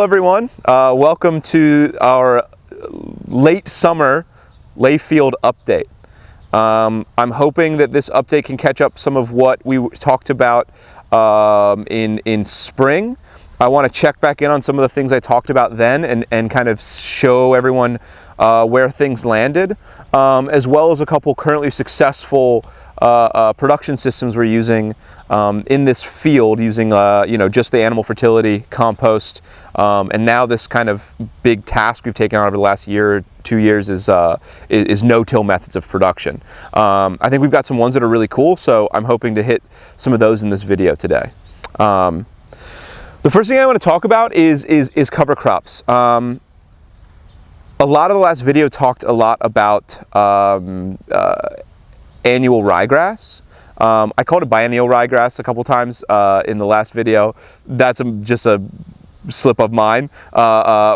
Hello everyone, welcome to our late summer Ley Field update. I'm hoping that this update can catch up some of what we talked about in spring. I want to check back in on some of the things I talked about then and kind of show everyone where things landed, as well as a couple currently successful production systems we're using in this field, using just the animal fertility compost, and now this kind of big task we've taken on over the last year or 2 years is no-till methods of production. I think we've got some ones that are really cool, so I'm hoping to hit some of those in this video today. The first thing I want to talk about is cover crops. A lot of the last video talked a lot about annual ryegrass. I called it biennial ryegrass a couple times in the last video. That's just a slip of mine.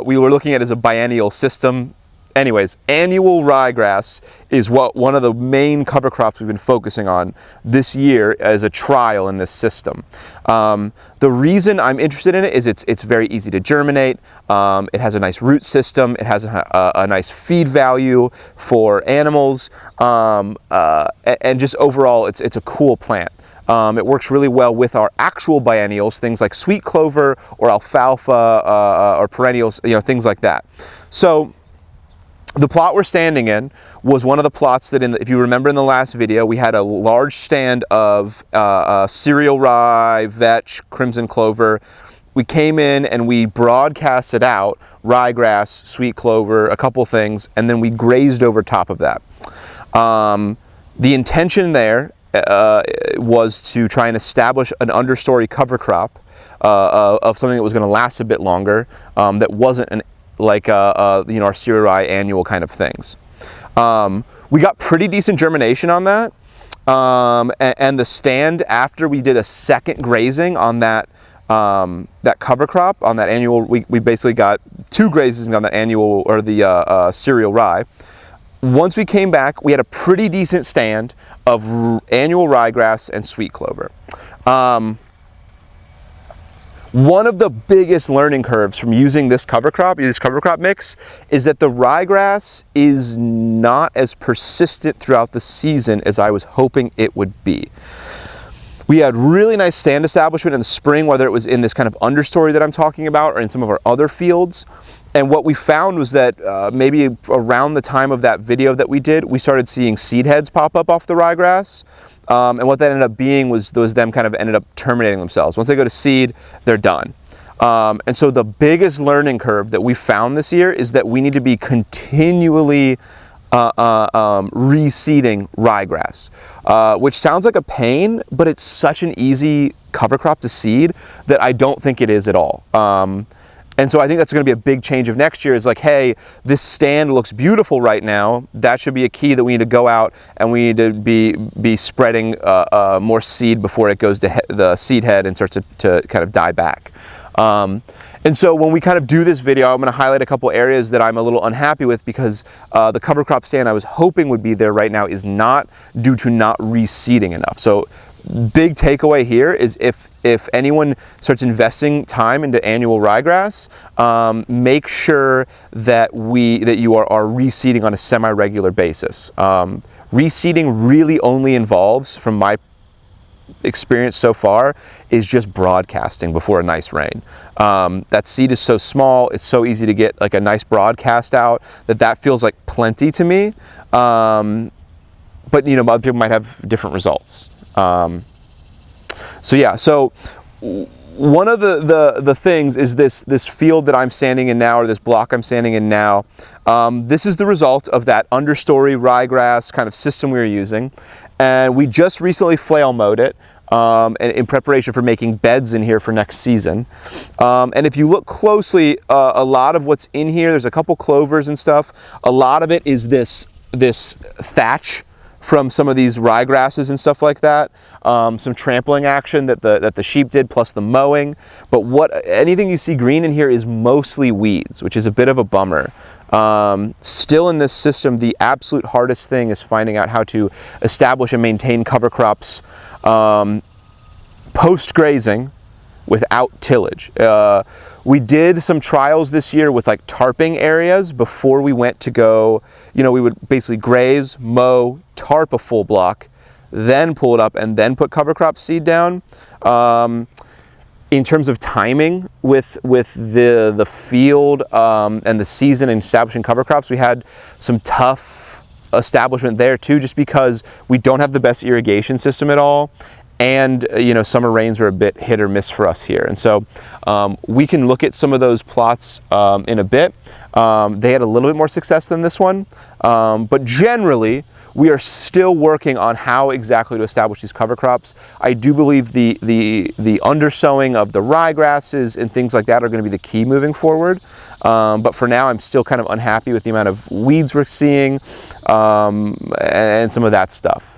We were looking at it as a biennial system. Anyways, annual ryegrass is one of the main cover crops we've been focusing on this year as a trial in this system. The reason I'm interested in it is it's very easy to germinate. It has a nice root system. It has a nice feed value for animals, and just overall, it's a cool plant. It works really well with our actual biennials, things like sweet clover or alfalfa or perennials, things like that. So the plot we're standing in was one of the plots that, if you remember in the last video, we had a large stand of cereal rye, vetch, crimson clover. We came in and we broadcasted out ryegrass, sweet clover, a couple things, and then we grazed over top of that. The intention there was to try and establish an understory cover crop of something that was going to last a bit longer, that wasn't like our cereal rye annual kind of things. We got pretty decent germination on that, and the stand, after we did a second grazing on that cover crop, on that annual, we basically got 2 grazings on the annual, or the cereal rye. Once we came back, we had a pretty decent stand of annual ryegrass and sweet clover. One of the biggest learning curves from using this cover crop mix, is that the ryegrass is not as persistent throughout the season as I was hoping it would be. We had really nice stand establishment in the spring, whether it was in this kind of understory that I'm talking about or in some of our other fields. And what we found was that maybe around the time of that video that we did, we started seeing seed heads pop up off the ryegrass. And what that ended up being was them kind of ended up terminating themselves. Once they go to seed, they're done. And so the biggest learning curve that we found this year is that we need to be continually reseeding ryegrass, which sounds like a pain, but it's such an easy cover crop to seed that I don't think it is at all. And so I think that's going to be a big change of next year, is like, hey, this stand looks beautiful right now. That should be a key that we need to go out and we need to be spreading more seed before it goes to the seed head and starts to kind of die back. And so when we kind of do this video, I'm going to highlight a couple areas that I'm a little unhappy with, because the cover crop stand I was hoping would be there right now is not, due to not reseeding enough. So big takeaway here is if anyone starts investing time into annual ryegrass, make sure that you are reseeding on a semi-regular basis. Reseeding really only involves, from my experience so far, is just broadcasting before a nice rain. That seed is so small, it's so easy to get like a nice broadcast out, that feels like plenty to me. But other people might have different results. So one of the things is this field that I'm standing in now, or this block I'm standing in now. This is the result of that understory ryegrass kind of system we were using, and we just recently flail mowed it in preparation for making beds in here for next season. And if you look closely, a lot of what's in here, there's a couple clovers and stuff. A lot of it is this thatch from some of these ryegrasses and stuff like that. Some trampling action that the sheep did, plus the mowing. But anything you see green in here is mostly weeds, which is a bit of a bummer. Still in this system, the absolute hardest thing is finding out how to establish and maintain cover crops post-grazing without tillage. We did some trials this year with like tarping areas before we went to go, you know, we would basically graze, mow, tarp a full block, then pull it up and then put cover crop seed down. In terms of timing with the field and the season and establishing cover crops, we had some tough establishment there too, just because we don't have the best irrigation system at all. And you know, summer rains are a bit hit or miss for us here. And so we can look at some of those plots in a bit. They had a little bit more success than this one, but generally we are still working on how exactly to establish these cover crops. I do believe the undersowing of the ryegrasses and things like that are going to be the key moving forward. But for now, I'm still kind of unhappy with the amount of weeds we're seeing and some of that stuff.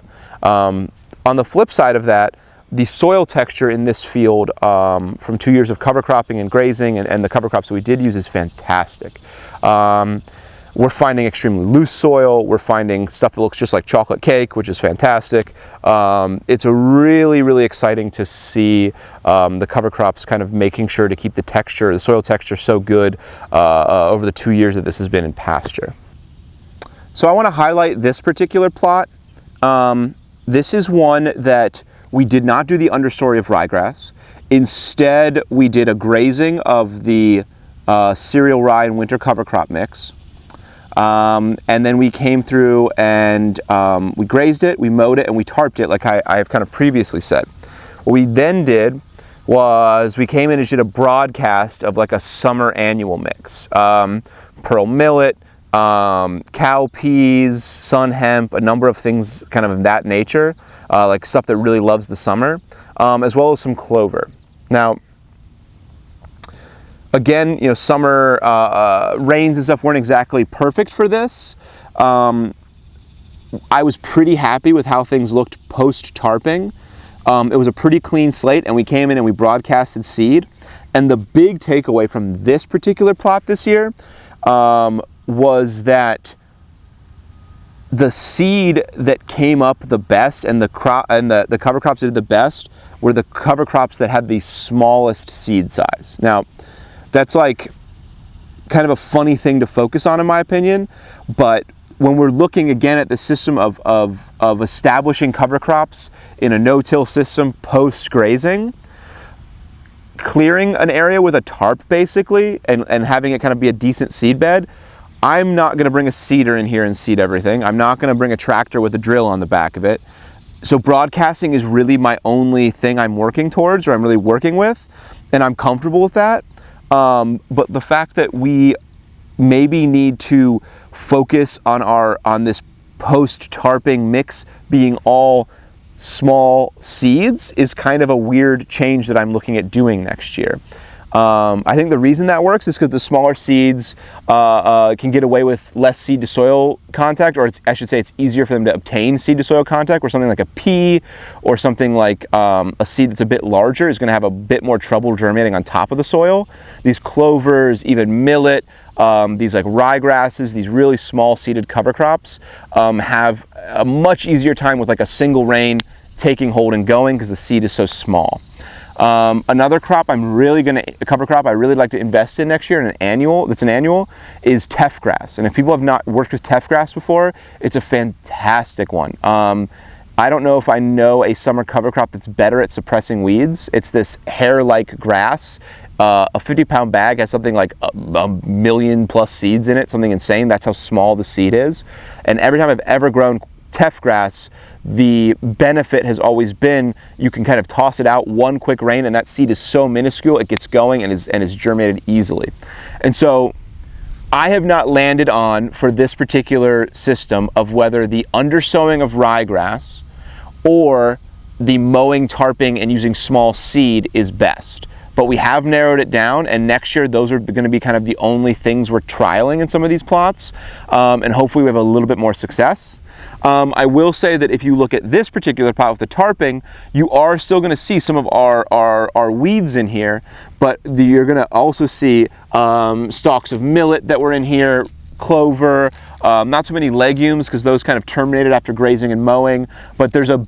On the flip side of that, the soil texture in this field from 2 years of cover cropping and grazing and the cover crops that we did use is fantastic. We're finding extremely loose soil. We're finding stuff that looks just like chocolate cake, which is fantastic. It's really, really exciting to see the cover crops kind of making sure to keep the texture, the soil texture so good over the 2 years that this has been in pasture. So I want to highlight this particular plot. This is one that we did not do the understory of ryegrass. Instead, we did a grazing of the cereal rye and winter cover crop mix. And then we came through and we grazed it, we mowed it, and we tarped it like I have kind of previously said. What we then did was we came in and did a broadcast of like a summer annual mix. Pearl millet, cowpeas, sun hemp, a number of things kind of that nature, like stuff that really loves the summer, as well as some clover. Now, again, you know, summer rains and stuff weren't exactly perfect for this. I was pretty happy with how things looked post-tarping. It was a pretty clean slate, and we came in and we broadcasted seed. And the big takeaway from this particular plot this year was that the seed that came up the best and the cover crops that did the best were the cover crops that had the smallest seed size. Now, that's like kind of a funny thing to focus on in my opinion, but when we're looking again at the system of establishing cover crops in a no-till system post-grazing, clearing an area with a tarp basically and having it kind of be a decent seed bed, I'm not going to bring a seeder in here and seed everything. I'm not going to bring a tractor with a drill on the back of it. So broadcasting is really my only thing I'm working towards, or I'm really working with, and I'm comfortable with that. But the fact that we maybe need to focus on this post-tarping mix being all small seeds is kind of a weird change that I'm looking at doing next year. I think the reason that works is because the smaller seeds can get away with less seed to soil contact, or I should say it's easier for them to obtain seed to soil contact, where something like a pea or something like a seed that's a bit larger is going to have a bit more trouble germinating on top of the soil. These clovers, even millet, these like ryegrasses, these really small seeded cover crops have a much easier time with like a single rain taking hold and going because the seed is so small. Another crop cover crop I really like to invest in next year, and that's an annual, is teff grass. And if people have not worked with teff grass before, it's a fantastic one. I don't know if I know a summer cover crop that's better at suppressing weeds. It's this hair-like grass. A 50-pound bag has something like a million plus seeds in it, something insane. That's how small the seed is. And every time I've ever grown teff grass, the benefit has always been you can kind of toss it out one quick rain and that seed is so minuscule it gets going and is germinated easily. And so I have not landed on, for this particular system, of whether the undersowing of ryegrass or the mowing, tarping, and using small seed is best. But we have narrowed it down, and next year those are going to be kind of the only things we're trialing in some of these plots, and hopefully we have a little bit more success. I will say that if you look at this particular plot with the tarping, you are still going to see some of our weeds in here, but you're going to also see stalks of millet that were in here, clover, not so many legumes because those kind of terminated after grazing and mowing, but there's a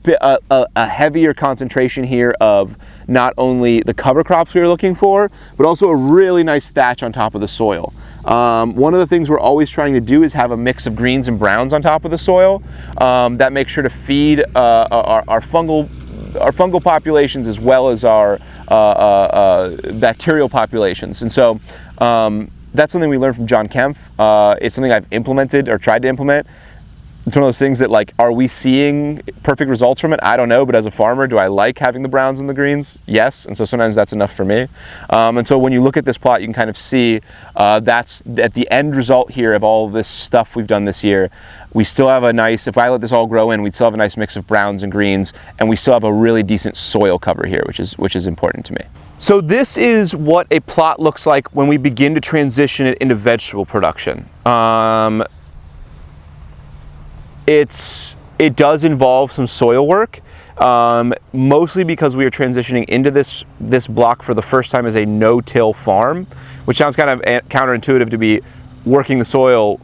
heavier concentration here of not only the cover crops we were looking for, but also a really nice thatch on top of the soil. One of the things we're always trying to do is have a mix of greens and browns on top of the soil. That makes sure to feed our fungal populations as well as our bacterial populations. And so that's something we learned from John Kempf. It's something I've implemented or tried to implement. It's one of those things that, like, are we seeing perfect results from it? I don't know, but as a farmer, do I like having the browns and the greens? Yes, and so sometimes that's enough for me. And so when you look at this plot, you can kind of see that's at the end result here of all this stuff we've done this year. We still have a nice, if I let this all grow in, we'd still have a nice mix of browns and greens, and we still have a really decent soil cover here, which is important to me. So this is what a plot looks like when we begin to transition it into vegetable production. It does involve some soil work, mostly because we are transitioning into this block for the first time as a no-till farm, which sounds kind of counterintuitive to be working the soil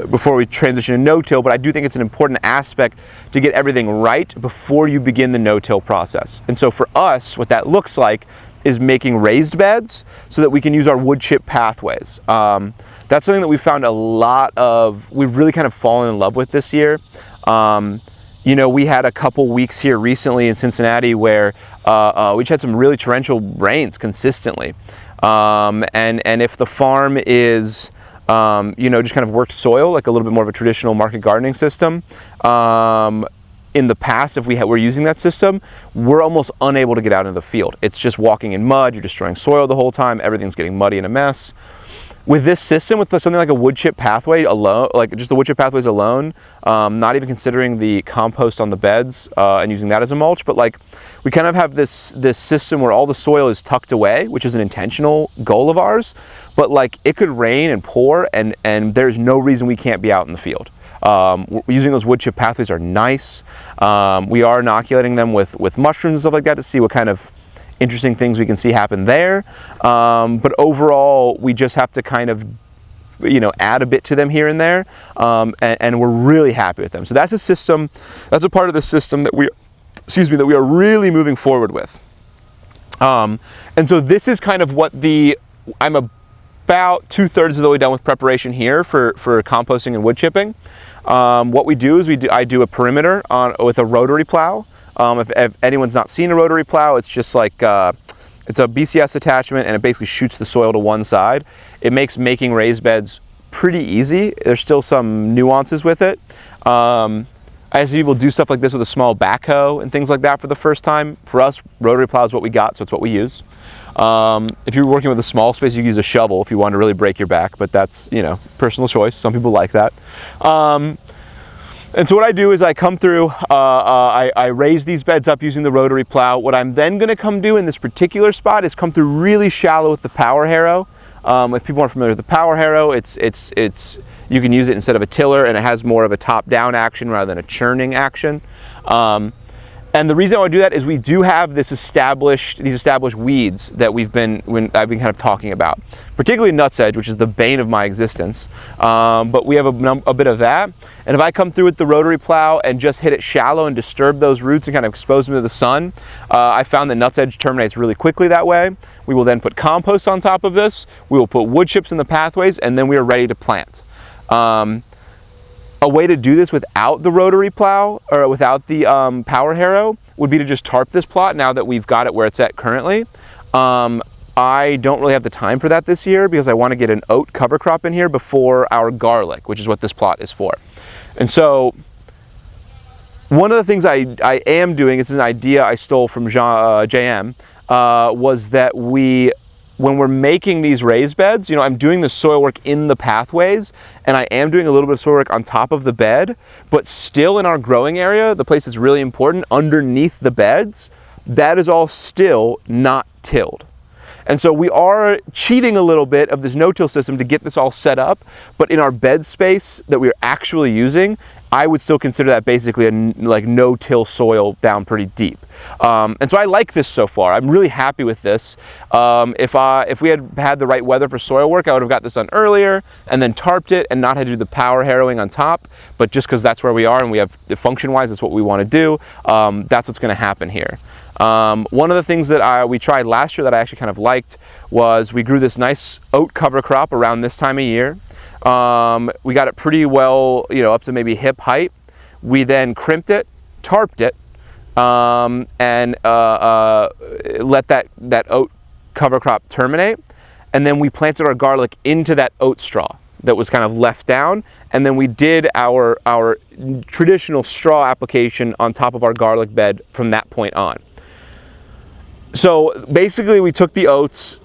before we transition to no-till, but I do think it's an important aspect to get everything right before you begin the no-till process. And so for us, what that looks like is making raised beds so that we can use our wood chip pathways. That's something that we found we've really kind of fallen in love with this year. You know, we had a couple weeks here recently in Cincinnati where we just had some really torrential rains consistently. And if the farm is, you know, just kind of worked soil, like a little bit more of a traditional market gardening system, in the past, if we were using that system, we're almost unable to get out into the field. It's just walking in mud, you're destroying soil the whole time, everything's getting muddy and a mess. With this system, with something like a wood chip pathway alone, like just the wood chip pathways alone, not even considering the compost on the beds and using that as a mulch, but like we kind of have this system where all the soil is tucked away, which is an intentional goal of ours, but like it could rain and pour and there's no reason we can't be out in the field. Using those wood chip pathways are nice. We are inoculating them with mushrooms and stuff like that to see what kind of interesting things we can see happen there. But overall, we just have to kind of, you know, add a bit to them here and there. And we're really happy with them. So that's a system, that's a part of the system that we are really moving forward with. And so this is kind of what I'm about 2/3 of the way done with preparation here for composting and wood chipping. What we do is I do a perimeter with a rotary plow. If anyone's not seen a rotary plow, it's just like it's a BCS attachment and it basically shoots the soil to one side. It makes making raised beds pretty easy. There's still some nuances with it. I see people do stuff like this with a small backhoe and things like that for the first time. For us, rotary plow is what we got, so it's what we use. If you're working with a small space, you can use a shovel if you want to really break your back, but that's, you know, personal choice. Some people like that. And so what I do is I come through, I raise these beds up using the rotary plow. What I'm then going to come do in this particular spot is come through really shallow with the power harrow. If people aren't familiar with the power harrow, you can use it instead of a tiller, and it has more of a top-down action rather than a churning action. And the reason I would do that is we do have these established weeds that I've been kind of talking about, particularly nutsedge, which is the bane of my existence. But we have a bit of that. And if I come through with the rotary plow and just hit it shallow and disturb those roots and kind of expose them to the sun, I found that nutsedge terminates really quickly that way. We will then put compost on top of this. We will put wood chips in the pathways, and then we are ready to plant. A way to do this without the rotary plow or without the power harrow would be to just tarp this plot now that we've got it where it's at currently. I don't really have the time for that this year because I want to get an oat cover crop in here before our garlic, which is what this plot is for. And so one of the things I am doing, it's an idea I stole from JM, was that when we're making these raised beds, you know, I'm doing the soil work in the pathways, and I am doing a little bit of soil work on top of the bed, but still in our growing area, the place that's really important, underneath the beds, that is all still not tilled. And so we are cheating a little bit of this no-till system to get this all set up, but in our bed space that we're actually using, I would still consider that basically a like no-till soil down pretty deep. And so I like this so far. I'm really happy with this. If we had the right weather for soil work, I would have got this done earlier and then tarped it and not had to do the power harrowing on top. But just because that's where we are and we have the function-wise, that's what we want to do. That's what's going to happen here. One of the things that we tried last year that I actually kind of liked was we grew this nice oat cover crop around this time of year. We got it pretty well, up to maybe hip height. We then crimped it, tarped it, and let that oat cover crop terminate. And then we planted our garlic into that oat straw that was kind of left down. And then we did our traditional straw application on top of our garlic bed from that point on. So basically we took the oats,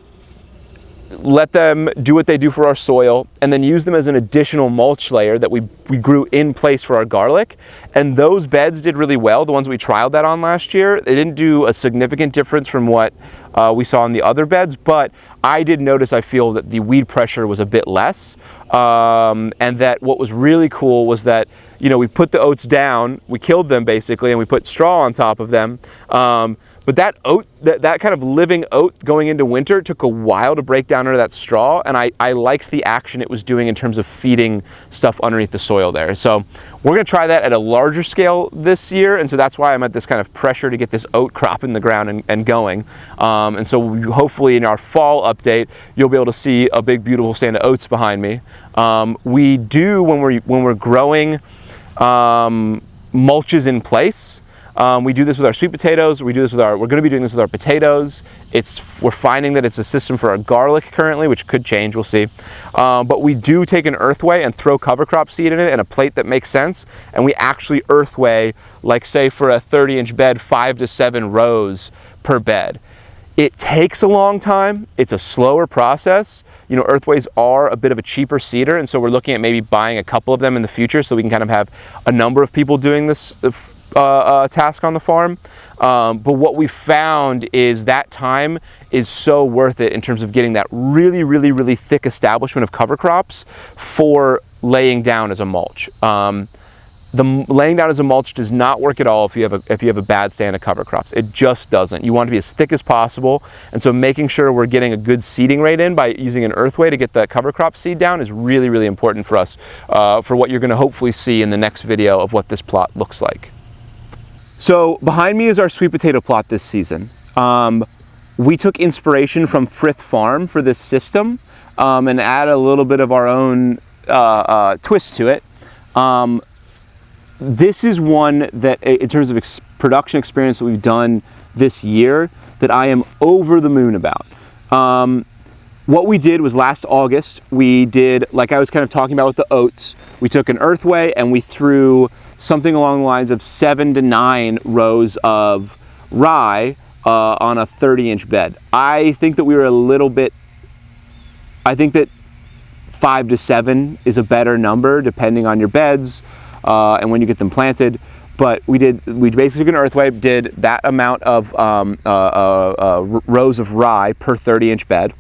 let them do what they do for our soil, and then use them as an additional mulch layer that we grew in place for our garlic. And those beds did really well. The ones we trialed that on last year, they didn't do a significant difference from what we saw in the other beds, but I did notice, I feel, that the weed pressure was a bit less. And that what was really cool was that, we put the oats down, we killed them basically, and we put straw on top of them. But that oat, that kind of living oat going into winter took a while to break down into that straw, and I liked the action it was doing in terms of feeding stuff underneath the soil there. So we're going to try that at a larger scale this year, and so that's why I'm at this kind of pressure to get this oat crop in the ground and going. And so hopefully in our fall update, you'll be able to see a big beautiful stand of oats behind me. We do, when we're growing mulches in place. We do this with our sweet potatoes. We're going to be doing this with our potatoes. We're finding that it's a system for our garlic currently, which could change, we'll see. But we do take an earthway and throw cover crop seed in it and a plate that makes sense. And we actually earthway, like say for a 30-inch bed, 5 to 7 rows per bed. It takes a long time. It's a slower process. Earthways are a bit of a cheaper seeder, and so we're looking at maybe buying a couple of them in the future so we can kind of have a number of people doing this task on the farm. But what we found is that time is so worth it in terms of getting that really, really, really thick establishment of cover crops for laying down as a mulch. The laying down as a mulch does not work at all if you have a bad stand of cover crops. It just doesn't. You want to be as thick as possible, and so making sure we're getting a good seeding rate in by using an earthway to get the cover crop seed down is really, really important for us for what you're going to hopefully see in the next video of what this plot looks like. So behind me is our sweet potato plot this season. We took inspiration from Frith Farm for this system and add a little bit of our own twist to it. This is one that, in terms of production experience that we've done this year, that I am over the moon about. What we did was last August, we did, like I was kind of talking about with the oats, we took an earthway and we threw something along the lines of 7 to 9 rows of rye on a 30-inch bed. I think that we were a little bit, I think that 5 to 7 is a better number depending on your beds and when you get them planted. But we basically took an earthway, did that amount of rows of rye per 30-inch bed.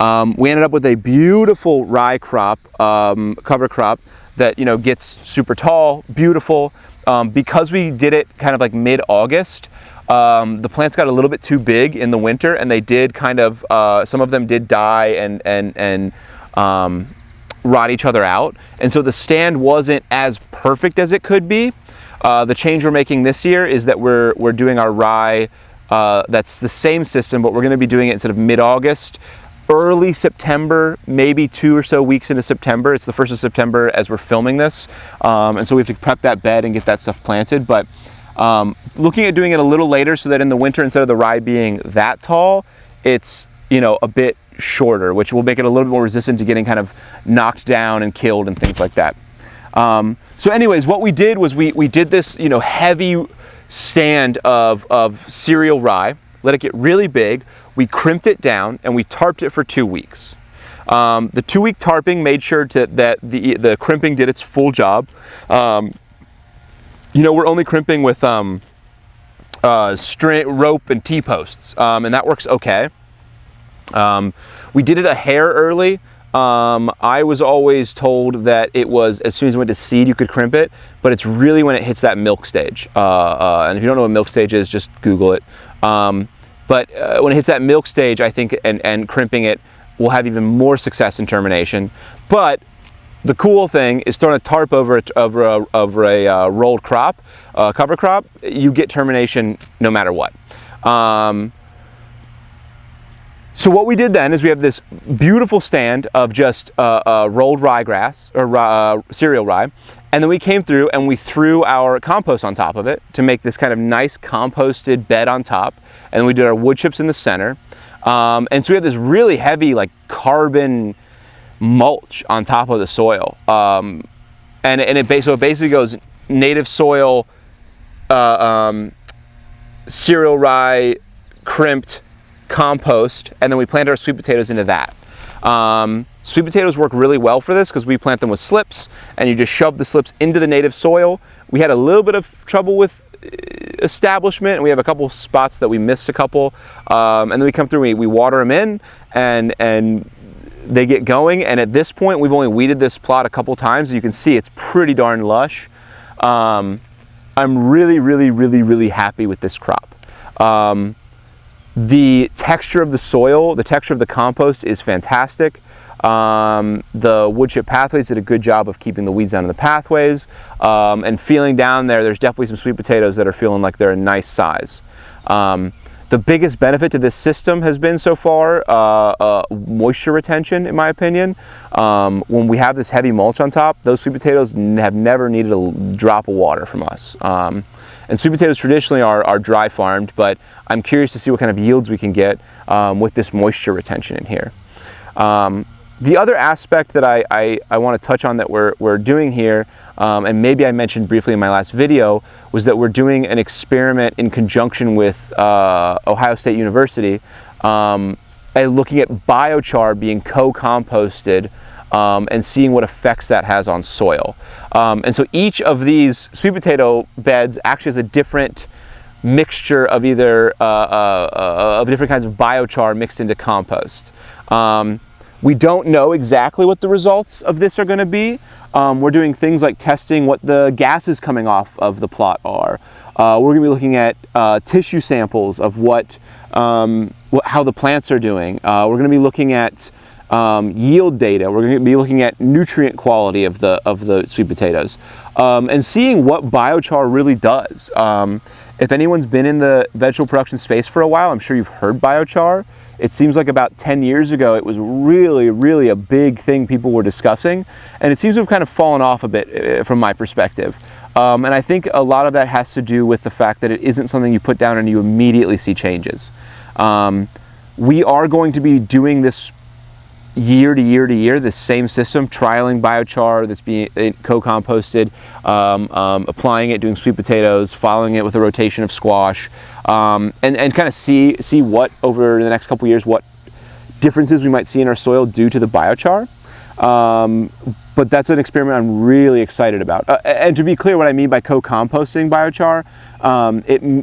We ended up with a beautiful rye crop, cover crop, that gets super tall, beautiful. Because we did it kind of like mid-August, the plants got a little bit too big in the winter, and they did kind of some of them did die and rot each other out, and so the stand wasn't as perfect as it could be. The change we're making this year is that we're doing our rye. That's the same system, but we're going to be doing it instead of mid-August. Early September, maybe 2 or so weeks into September. It's the 1st of September as we're filming this. And so we have to prep that bed and get that stuff planted. But looking at doing it a little later so that in the winter, instead of the rye being that tall, it's, a bit shorter, which will make it a little bit more resistant to getting kind of knocked down and killed and things like that. So anyways, what we did was we did this, heavy stand of cereal rye, let it get really big. We crimped it down and we tarped it for 2 weeks. The 2-week tarping made sure that the crimping did its full job. We're only crimping with string, rope, and T-posts, and that works okay. We did it a hair early. I was always told that it was as soon as it went to seed you could crimp it, but it's really when it hits that milk stage. And if you don't know what milk stage is, just Google it. But when it hits that milk stage, I think, and crimping it will have even more success in termination. But the cool thing is throwing a tarp over a rolled crop, cover crop, you get termination no matter what. So what we did then is we have this beautiful stand of just rolled ryegrass, or cereal rye, and then we came through and we threw our compost on top of it to make this kind of nice composted bed on top, and we did our wood chips in the center. And so we have this really heavy, like, carbon mulch on top of the soil. So it basically goes native soil, cereal rye, crimped, compost, and then we plant our sweet potatoes into that. Sweet potatoes work really well for this because we plant them with slips, and you just shove the slips into the native soil. We had a little bit of trouble with establishment, and we have a couple spots that we missed a couple, and then we come through, we water them in, and they get going. And at this point, we've only weeded this plot a couple times. You can see it's pretty darn lush. I'm really happy with this crop. The texture of the soil, the texture of the compost is fantastic. The wood chip pathways did a good job of keeping the weeds down in the pathways, and feeling down there's definitely some sweet potatoes that are feeling like they're a nice size. The biggest benefit to this system has been so far moisture retention, in my opinion. When we have this heavy mulch on top, those sweet potatoes have never needed a drop of water from us. And sweet potatoes traditionally are dry farmed, but I'm curious to see what kind of yields we can get with this moisture retention in here. The other aspect that I want to touch on that we're doing here, and maybe I mentioned briefly in my last video, was that we're doing an experiment in conjunction with Ohio State University, looking at biochar being co-composted and seeing what effects that has on soil. And so each of these sweet potato beds actually has a different mixture of either of different kinds of biochar mixed into compost. We don't know exactly what the results of this are going to be. We're doing things like testing what the gases coming off of the plot are. We're going to be looking at tissue samples of how the plants are doing. We're going to be looking at yield data. We're going to be looking at nutrient quality of the sweet potatoes, and seeing what biochar really does. If anyone's been in the vegetable production space for a while, I'm sure you've heard biochar. It seems like about 10 years ago, it was really a big thing people were discussing, and it seems to have kind of fallen off a bit from my perspective. And I think a lot of that has to do with the fact that it isn't something you put down and you immediately see changes. We are going to be doing this year to year, this same system, trialing biochar that's being co-composted, applying it, doing sweet potatoes, following it with a rotation of squash, and kind of see what over the next couple years, what differences we might see in our soil due to the biochar. But that's an experiment I'm really excited about. And to be clear, what I mean by co-composting biochar,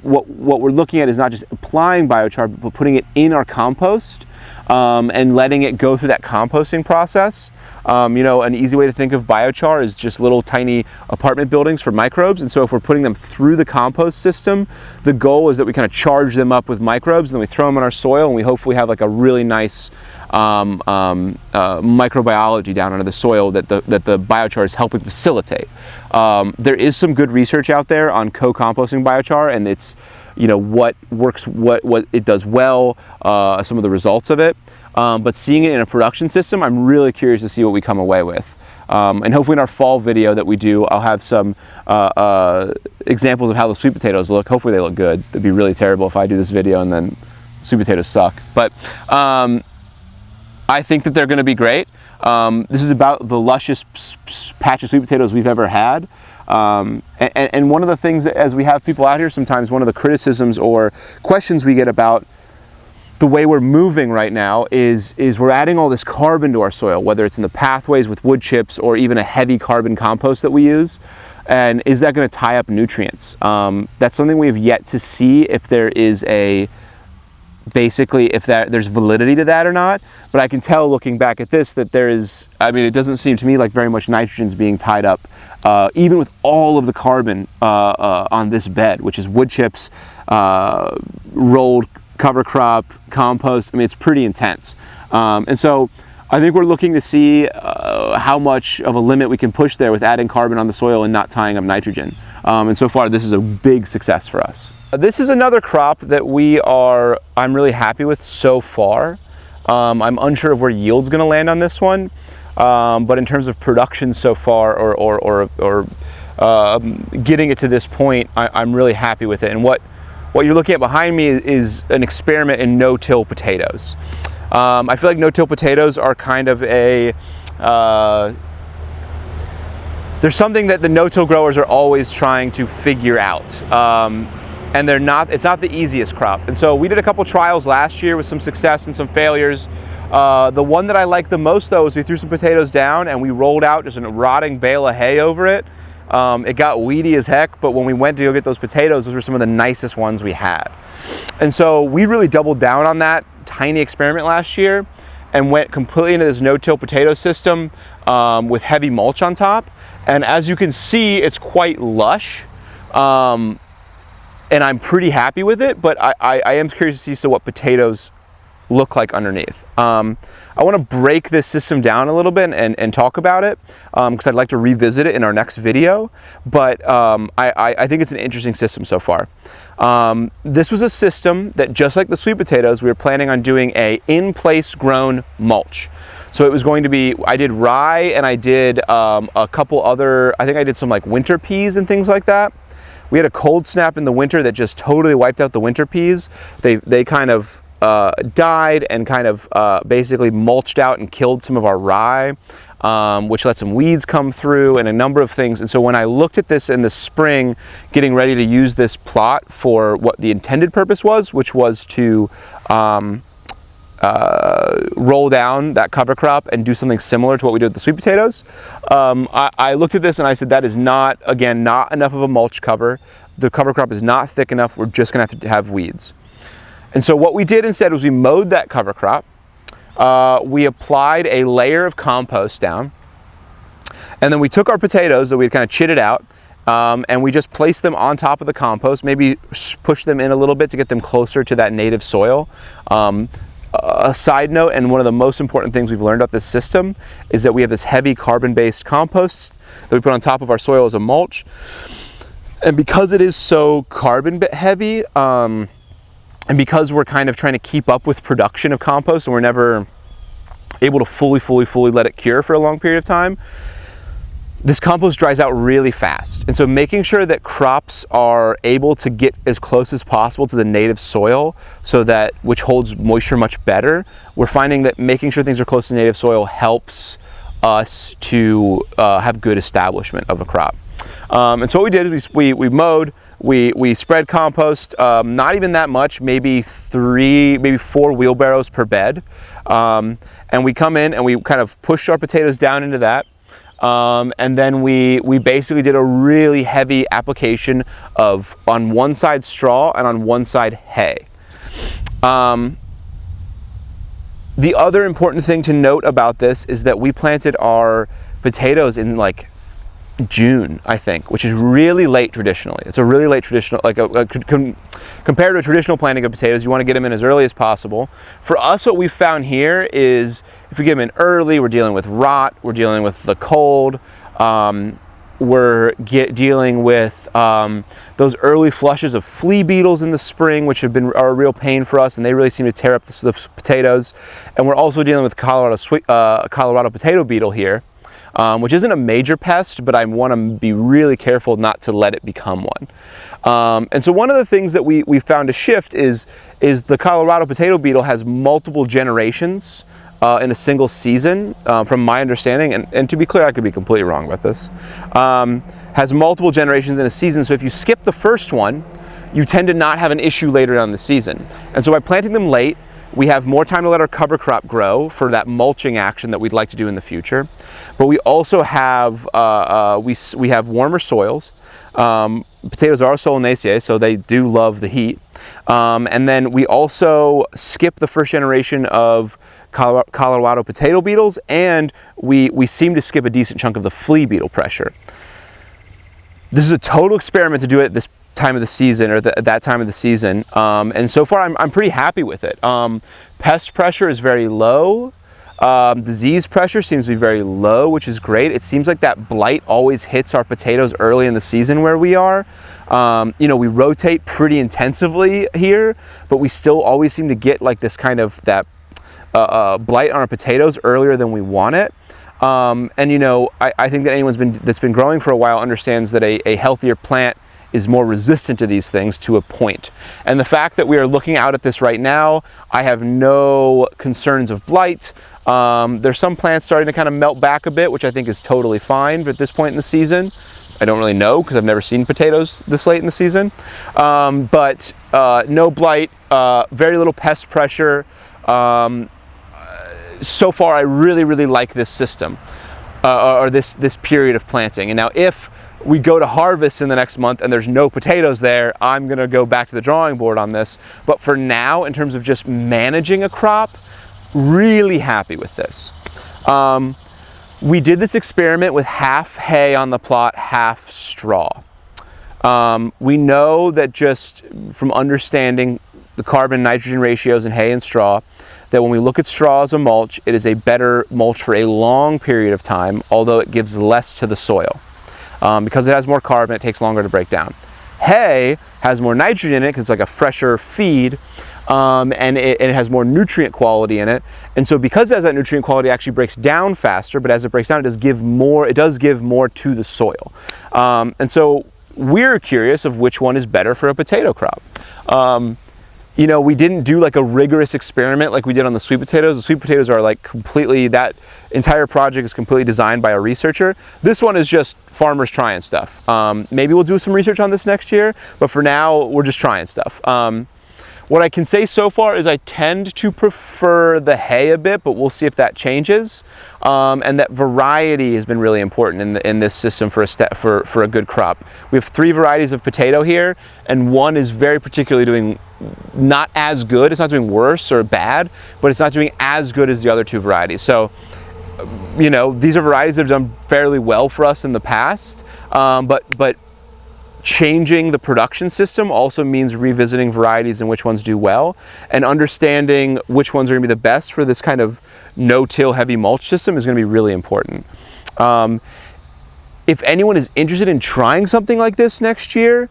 what we're looking at is not just applying biochar, but putting it in our compost, and letting it go through that composting process. You know, an easy way to think of biochar is just little tiny apartment buildings for microbes. And so if we're putting them through the compost system, the goal is that we kind of charge them up with microbes, and then we throw them in our soil, and we hopefully have like a really nice microbiology down under the soil that the biochar is helping facilitate. There is some good research out there on co-composting biochar, and it's, you know, what works, what it does well, some of the results of it. But seeing it in a production system, I'm really curious to see what we come away with. And hopefully in our fall video that we do, I'll have some examples of how the sweet potatoes look. Hopefully they look good. It'd be really terrible if I do this video and then sweet potatoes suck. But I think that they're going to be great. This is about the luscious patch of sweet potatoes we've ever had. And one of the things that, as we have people out here, sometimes one of the criticisms or questions we get about the way we're moving right now is we're adding all this carbon to our soil, whether it's in the pathways with wood chips or even a heavy carbon compost that we use. And is that going to tie up nutrients? That's something we have yet to see if there is a basically if there's validity to that or not. But I can tell looking back at this that there is, I mean, it doesn't seem to me like very much nitrogen's being tied up, even with all of the carbon on this bed, which is wood chips, rolled cover crop, compost. I mean, it's pretty intense. And so I think we're looking to see how much of a limit we can push there with adding carbon on the soil and not tying up nitrogen. And so far, this is a big success for us. This is another crop that I'm really happy with so far. I'm unsure of where yield's gonna land on this one, but in terms of production so far, or getting it to this point, I'm really happy with it. And what you're looking at behind me is an experiment in no-till potatoes. I feel like no-till potatoes are kind of there's something that the no-till growers are always trying to figure out. And it's not the easiest crop. And so we did a couple trials last year with some success and some failures. The one that I like the most though is we threw some potatoes down and we rolled out just a rotting bale of hay over it. It got weedy as heck, but when we went to go get those potatoes, those were some of the nicest ones we had. And so we really doubled down on that tiny experiment last year and went completely into this no-till potato system with heavy mulch on top. And as you can see, it's quite lush. And I'm pretty happy with it, but I am curious to see what potatoes look like underneath. I want to break this system down a little bit and talk about it because I'd like to revisit it in our next video, but I think it's an interesting system so far. This was a system that, just like the sweet potatoes, we were planning on doing a in-place grown mulch. So it was going to be, I did rye and I did a couple other, I think I did some like winter peas and things like that. We had a cold snap in the winter that just totally wiped out the winter peas. They kind of died and kind of basically mulched out and killed some of our rye, which let some weeds come through and a number of things. And so when I looked at this in the spring, getting ready to use this plot for what the intended purpose was, which was to roll down that cover crop and do something similar to what we did with the sweet potatoes. I looked at this and I said, that is not, again, not enough of a mulch cover. The cover crop is not thick enough. We're just gonna have to have weeds. And so what we did instead was we mowed that cover crop. We applied a layer of compost down. And then we took our potatoes that we had kind of chitted out and we just placed them on top of the compost, maybe push them in a little bit to get them closer to that native soil. A side note, and one of the most important things we've learned about this system, is that we have this heavy carbon-based compost that we put on top of our soil as a mulch. And because it is so carbon heavy, and because we're kind of trying to keep up with production of compost and we're never able to fully let it cure for a long period of time, this compost dries out really fast. And so making sure that crops are able to get as close as possible to the native soil, so that, which holds moisture much better, we're finding that making sure things are close to native soil helps us to have good establishment of a crop. And so what we did is we mowed, we spread compost, not even that much, maybe 4 wheelbarrows per bed. And we come in and we kind of pushed our potatoes down into that. And then we basically did a really heavy application of, on one side straw and on one side hay. The other important thing to note about this is that we planted our potatoes in like June, I think, which is really late traditionally. It's a really late traditional, like compared to a traditional planting of potatoes, you want to get them in as early as possible. For us, what we found here is if we get them in early, we're dealing with rot, we're dealing with the cold, we're dealing with those early flushes of flea beetles in the spring, which are a real pain for us, and they really seem to tear up the potatoes. And we're also dealing with Colorado potato beetle here, which isn't a major pest, but I want to be really careful not to let it become one. And so one of the things that we found a shift is the Colorado potato beetle has multiple generations in a single season, from my understanding, and to be clear, I could be completely wrong about this, has multiple generations in a season. So if you skip the first one, you tend to not have an issue later on in the season. And so by planting them late, we have more time to let our cover crop grow for that mulching action that we'd like to do in the future. But we also have, we have warmer soils. Potatoes are solanaceae, so they do love the heat. And then we also skip the first generation of Colorado potato beetles, and we seem to skip a decent chunk of the flea beetle pressure. This is a total experiment to do it this time of the season, or that time of the season, and so far I'm pretty happy with it. Pest pressure is very low. Disease pressure seems to be very low, which is great. It seems like that blight always hits our potatoes early in the season where we are. You know, we rotate pretty intensively here, but we still always seem to get like this kind of that blight on our potatoes earlier than we want it. And you know, I think that anyone that's been growing for a while understands that a healthier plant is more resistant to these things to a point. And the fact that we are looking out at this right now, I have no concerns of blight. There's some plants starting to kind of melt back a bit, which I think is totally fine at this point in the season. I don't really know because I've never seen potatoes this late in the season. But no blight, very little pest pressure. So far, I really like this system, or this period of planting. And now if we go to harvest in the next month and there's no potatoes there, I'm gonna go back to the drawing board on this. But for now, in terms of just managing a crop, really happy with this. We did this experiment with half hay on the plot, half straw. We know that just from understanding the carbon nitrogen ratios in hay and straw, that when we look at straw as a mulch, it is a better mulch for a long period of time, although it gives less to the soil. Because it has more carbon, it takes longer to break down. Hay has more nitrogen in it because it's like a fresher feed, and it has more nutrient quality in it. And so because it has that nutrient quality, it actually breaks down faster, but as it breaks down, it does give more to the soil. And so we're curious of which one is better for a potato crop. You know, we didn't do like a rigorous experiment like we did on the sweet potatoes. The sweet potatoes are like completely, that entire project is completely designed by a researcher. This one is just farmers trying stuff. Maybe we'll do some research on this next year, but for now, we're just trying stuff. What I can say so far is I tend to prefer the hay a bit, but we'll see if that changes. And that variety has been really important in this system for a good crop. We have 3 varieties of potato here, and one is very particularly doing not as good. It's not doing worse or bad, but it's not doing as good as the other 2 varieties. So, you know, these are varieties that have done fairly well for us in the past, but changing the production system also means revisiting varieties and which ones do well, and understanding which ones are going to be the best for this kind of no-till heavy mulch system is going to be really important. If anyone is interested in trying something like this next year,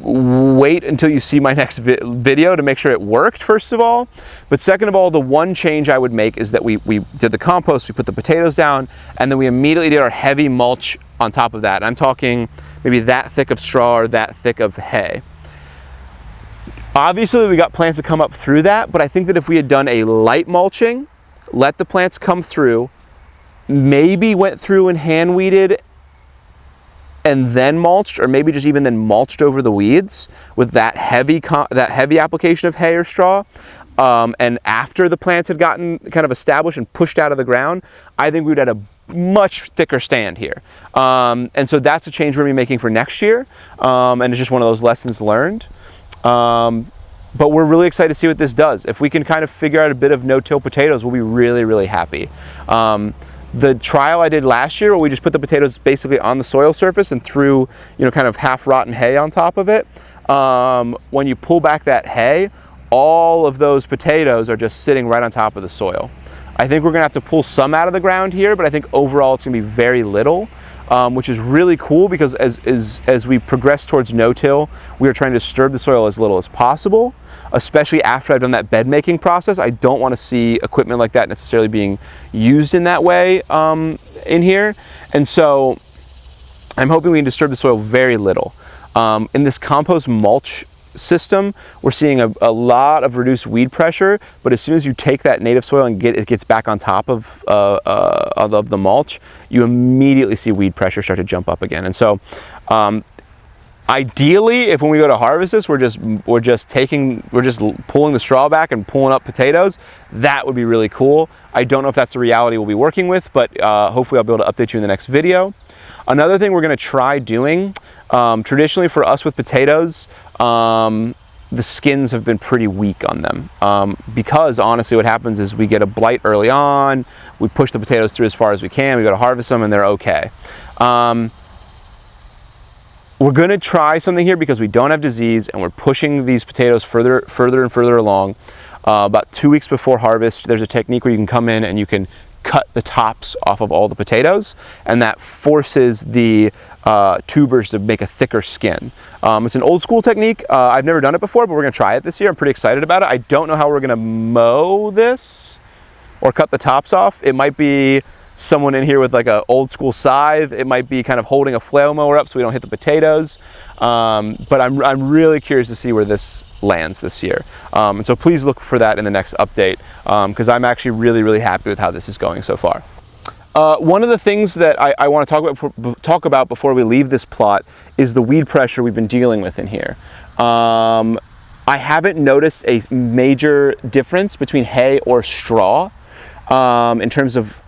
wait until you see my next video to make sure it worked, first of all. But second of all, the one change I would make is that we did the compost, we put the potatoes down, and then we immediately did our heavy mulch on top of that. And I'm talking maybe that thick of straw or that thick of hay. Obviously, we got plants to come up through that, but I think that if we had done a light mulching, let the plants come through, maybe went through and hand weeded and then mulched, or maybe just even then mulched over the weeds with that heavy application of hay or straw, and after the plants had gotten kind of established and pushed out of the ground, I think we would have a much thicker stand here. And so that's a change we're going to be making for next year, and it's just one of those lessons learned. But we're really excited to see what this does. If we can kind of figure out a bit of no-till potatoes, we'll be really happy. The trial I did last year, where we just put the potatoes basically on the soil surface and threw, you know, kind of half-rotten hay on top of it, when you pull back that hay, all of those potatoes are just sitting right on top of the soil. I think we're gonna have to pull some out of the ground here, but I think overall it's gonna be very little, which is really cool because as we progress towards no-till, we are trying to disturb the soil as little as possible, especially after I've done that bed making process. I don't want to see equipment like that necessarily being used in that way in here. And so I'm hoping we can disturb the soil very little. In this compost mulch system, we're seeing a lot of reduced weed pressure, but as soon as you take that native soil and it gets back on top of the mulch, you immediately see weed pressure start to jump up again. And so ideally, if when we go to harvest this, we're just pulling the straw back and pulling up potatoes, that would be really cool. I don't know if that's the reality we'll be working with, but hopefully I'll be able to update you in the next video. Another thing we're going to try doing, traditionally for us with potatoes, the skins have been pretty weak on them, because honestly what happens is we get a blight early on, we push the potatoes through as far as we can, we go to harvest them and they're okay. We're going to try something here because we don't have disease and we're pushing these potatoes further and further along. About 2 weeks before harvest, there's a technique where you can come in and you can cut the tops off of all the potatoes, and that forces the tubers to make a thicker skin. It's an old school technique. I've never done it before, but we're going to try it this year. I'm pretty excited about it. I don't know how we're going to mow this or cut the tops off. It might be someone in here with like a old school scythe. It might be kind of holding a flail mower up so we don't hit the potatoes. But I'm really curious to see where this lands this year. And so please look for that in the next update, because I'm actually really happy with how this is going so far. One of the things that I want to talk about before we leave this plot is the weed pressure we've been dealing with in here. I haven't noticed a major difference between hay or straw in terms of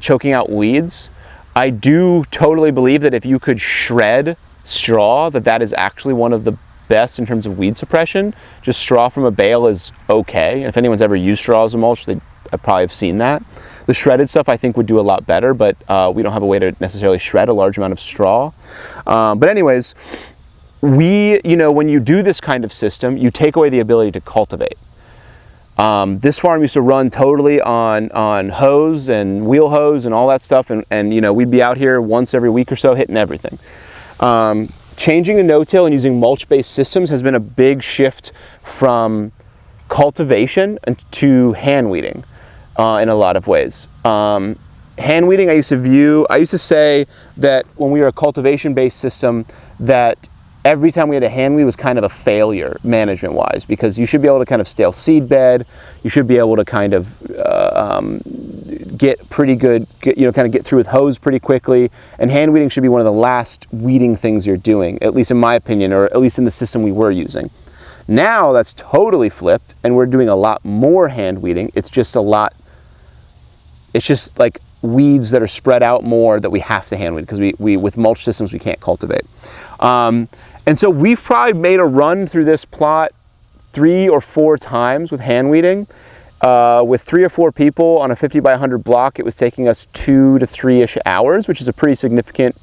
choking out weeds. I do totally believe that if you could shred straw, that is actually one of the best in terms of weed suppression. Just straw from a bale is okay. If anyone's ever used straw as a mulch, they probably have seen that. The shredded stuff I think would do a lot better, but we don't have a way to necessarily shred a large amount of straw. But anyways, when you do this kind of system, you take away the ability to cultivate. This farm used to run totally on hose and wheel hose and all that stuff, and we'd be out here once every week or so hitting everything. Changing to no-till and using mulch-based systems has been a big shift from cultivation to hand weeding in a lot of ways. Hand weeding, I used to say that when we were a cultivation-based system, that every time we had a hand weed was kind of a failure management-wise, because you should be able to kind of stale seed bed, you should be able to kind of get pretty good, kind of get through with hose pretty quickly, and hand weeding should be one of the last weeding things you're doing, at least in my opinion, or at least in the system we were using. Now that's totally flipped, and we're doing a lot more hand weeding. It's just like weeds that are spread out more that we have to hand weed, because we with mulch systems we can't cultivate. And so we've probably made a run through this plot 3 or 4 times with hand weeding. With 3 or 4 people on a 50 by 100 block, it was taking us 2 to 3-ish hours, which is a pretty significant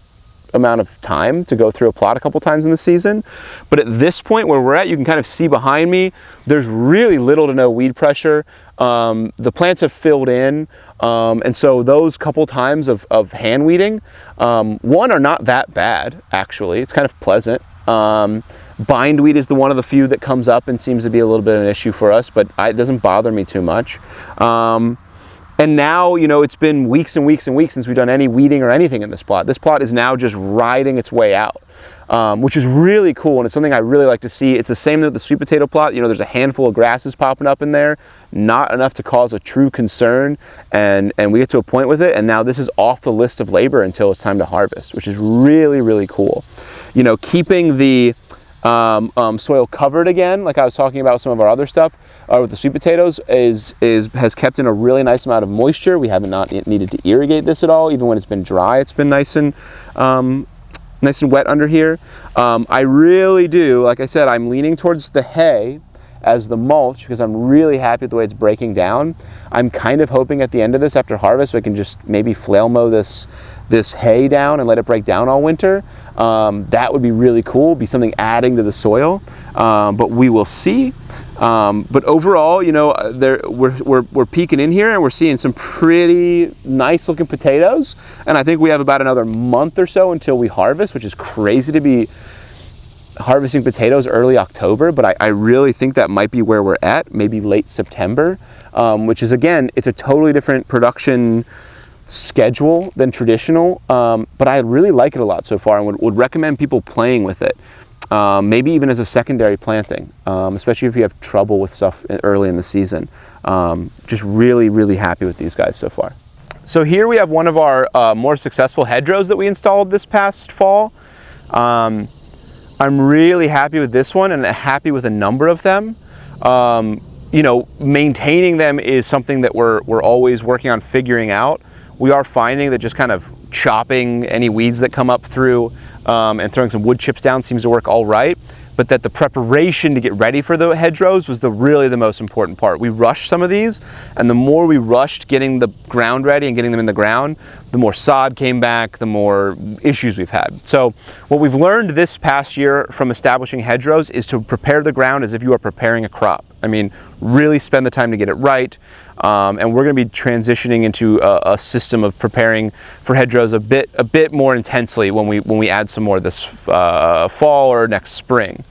amount of time to go through a plot a couple times in the season. But at this point where we're at, you can kind of see behind me, there's really little to no weed pressure. The plants have filled in, and so those couple times of hand weeding, one, are not that bad, actually. It's kind of pleasant. Bindweed is one of the few that comes up and seems to be a little bit of an issue for us, but it doesn't bother me too much. And now, it's been weeks and weeks and weeks since we've done any weeding or anything in this plot. This plot is now just riding its way out, which is really cool, and it's something I really like to see. It's the same with the sweet potato plot. There's a handful of grasses popping up in there, not enough to cause a true concern, and we get to a point with it, and now this is off the list of labor until it's time to harvest, which is really cool. Keeping the soil covered again, like I was talking about with some of our other stuff, with the sweet potatoes, has kept in a really nice amount of moisture. We haven't needed to irrigate this at all. Even when it's been dry, it's been nice and wet under here. I really do, like I said, I'm leaning towards the hay as the mulch because I'm really happy with the way it's breaking down. I'm kind of hoping at the end of this, after harvest, I can just maybe flail mow this hay down and let it break down all winter. That would be really cool, be something adding to the soil, but we will see. But overall, we're peeking in here and we're seeing some pretty nice looking potatoes, and I think we have about another month or so until we harvest, which is crazy to be harvesting potatoes early October, but I really think that might be where we're at, maybe late September, which is, again, it's a totally different production schedule than traditional, but I really like it a lot so far and would recommend people playing with it, maybe even as a secondary planting, especially if you have trouble with stuff early in the season. Just really happy with these guys so far. So here we have one of our more successful hedgerows that we installed this past fall. I'm really happy with this one and happy with a number of them. Maintaining them is something that we're always working on figuring out. We are finding that just kind of chopping any weeds that come up through and throwing some wood chips down seems to work all right. but that the preparation to get ready for the hedgerows was really the most important part. We rushed some of these, and the more we rushed getting the ground ready and getting them in the ground, the more sod came back, the more issues we've had. So what we've learned this past year from establishing hedgerows is to prepare the ground as if you are preparing a crop. I mean, really spend the time to get it right. And we're going to be transitioning into a system of preparing for hedgerows a bit more intensely when we add some more this fall or next spring.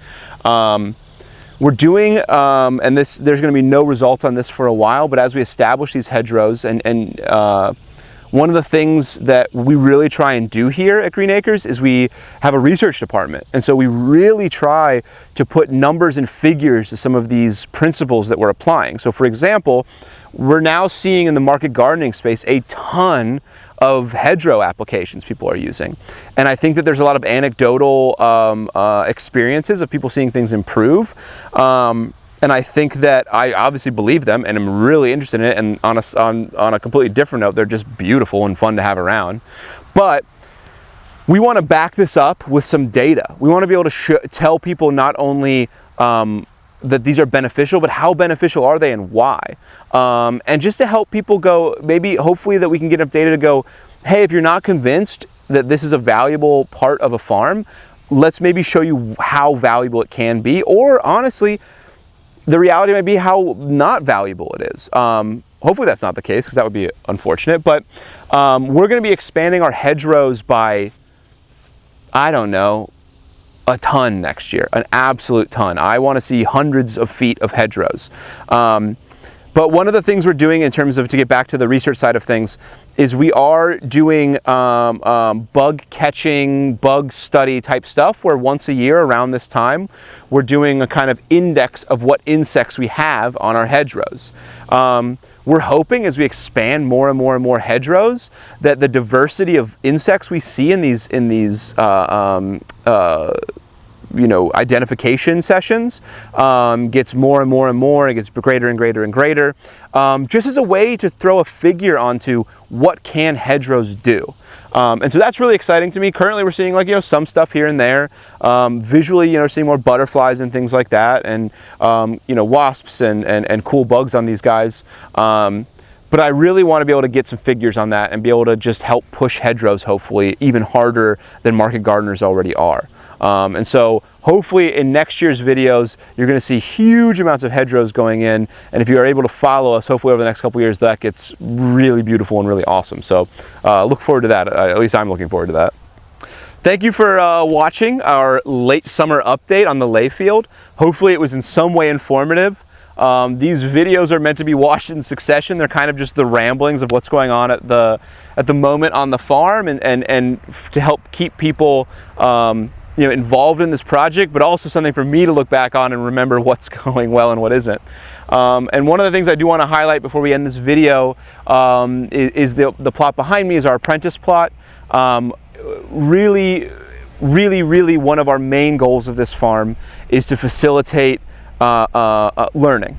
We're doing, and there's going to be no results on this for a while, but as we establish these hedgerows, and one of the things that we really try and do here at Greenacres is we have a research department. And so we really try to put numbers and figures to some of these principles that we're applying. So for example, we're now seeing in the market gardening space a ton of hedgerow applications people are using. And I think that there's a lot of anecdotal experiences of people seeing things improve. And I think that I obviously believe them and am really interested in it. And on a completely different note, they're just beautiful and fun to have around. But we want to back this up with some data. We want to be able to tell people not only that these are beneficial, but how beneficial are they and why? And just to help people go, maybe hopefully that we can get enough data to go, hey, if you're not convinced that this is a valuable part of a farm, let's maybe show you how valuable it can be. Or honestly, the reality might be how not valuable it is. Hopefully that's not the case, because that would be unfortunate. But we're going to be expanding our hedgerows by, I don't know, a ton next year, an absolute ton. I want to see hundreds of feet of hedgerows. But one of the things we're doing in terms of, to get back to the research side of things, is we are doing bug catching, bug study type stuff, where once a year around this time, we're doing a kind of index of what insects we have on our hedgerows. We're hoping as we expand more and more and more hedgerows that the diversity of insects we see in these identification sessions gets more and more and more. It gets greater and greater and greater, just as a way to throw a figure onto what can hedgerows do. And so that's really exciting to me. Currently we're seeing some stuff here and there. Visually, seeing more butterflies and things like that, and wasps and cool bugs on these guys. But I really want to be able to get some figures on that and be able to just help push hedgerows, hopefully, even harder than market gardeners already are. And so hopefully in next year's videos, you're going to see huge amounts of hedgerows going in. And if you are able to follow us, hopefully over the next couple years, that gets really beautiful and really awesome. So look forward to that. At least I'm looking forward to that. Thank you for watching our late summer update on the Ley Field. Hopefully it was in some way informative. These videos are meant to be watched in succession. They're kind of just the ramblings of what's going on at the moment on the farm, and to help keep people involved in this project, but also something for me to look back on and remember what's going well and what isn't. And one of the things I do want to highlight before we end this video is the plot behind me is our apprentice plot. Really one of our main goals of this farm is to facilitate learning.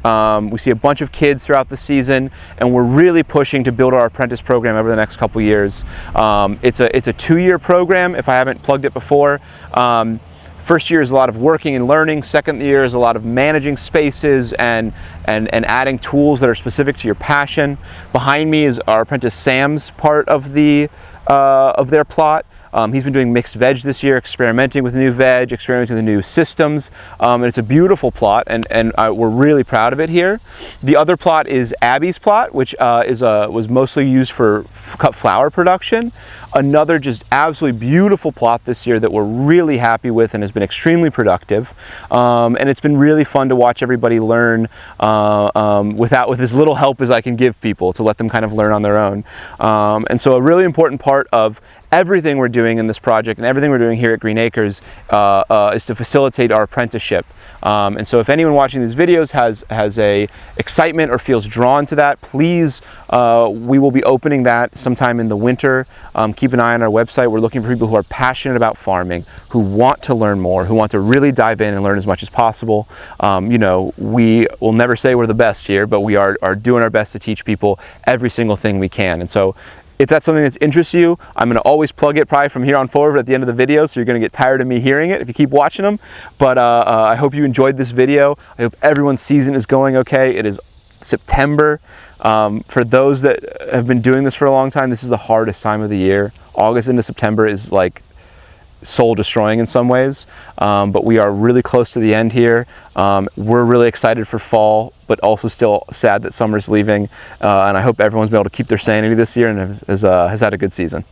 We see a bunch of kids throughout the season, and we're really pushing to build our apprentice program over the next couple years. It's a 2-year program, if I haven't plugged it before. First year is a lot of working and learning. Second year is a lot of managing spaces and adding tools that are specific to your passion. Behind me is our apprentice Sam's part of their plot. He's been doing mixed veg this year, experimenting with new veg, experimenting with new systems, and it's a beautiful plot, and we're really proud of it here. The other plot is Abby's plot, which was mostly used for cut flower production. Another just absolutely beautiful plot this year that we're really happy with and has been extremely productive. And it's been really fun to watch everybody learn with as little help as I can give people, to let them kind of learn on their own. And so a really important part of everything we're doing in this project and everything we're doing here at Greenacres is to facilitate our apprenticeship. And so if anyone watching these videos has a excitement or feels drawn to that, please, we will be opening that sometime in the winter. Keep an eye on our website. We're looking for people who are passionate about farming, who want to learn more, who want to really dive in and learn as much as possible. We will never say we're the best here, but we are doing our best to teach people every single thing we can. And so If that's something that interests you, I'm going to always plug it probably from here on forward at the end of the video, so you're going to get tired of me hearing it if you keep watching them. But I hope you enjoyed this video. I hope everyone's season is going okay. It is September. For those that have been doing this for a long time, this is the hardest time of the year. August into September is like soul destroying in some ways, but we are really close to the end here. We're really excited for fall, but also still sad that summer's leaving, and I hope everyone's been able to keep their sanity this year and has had a good season.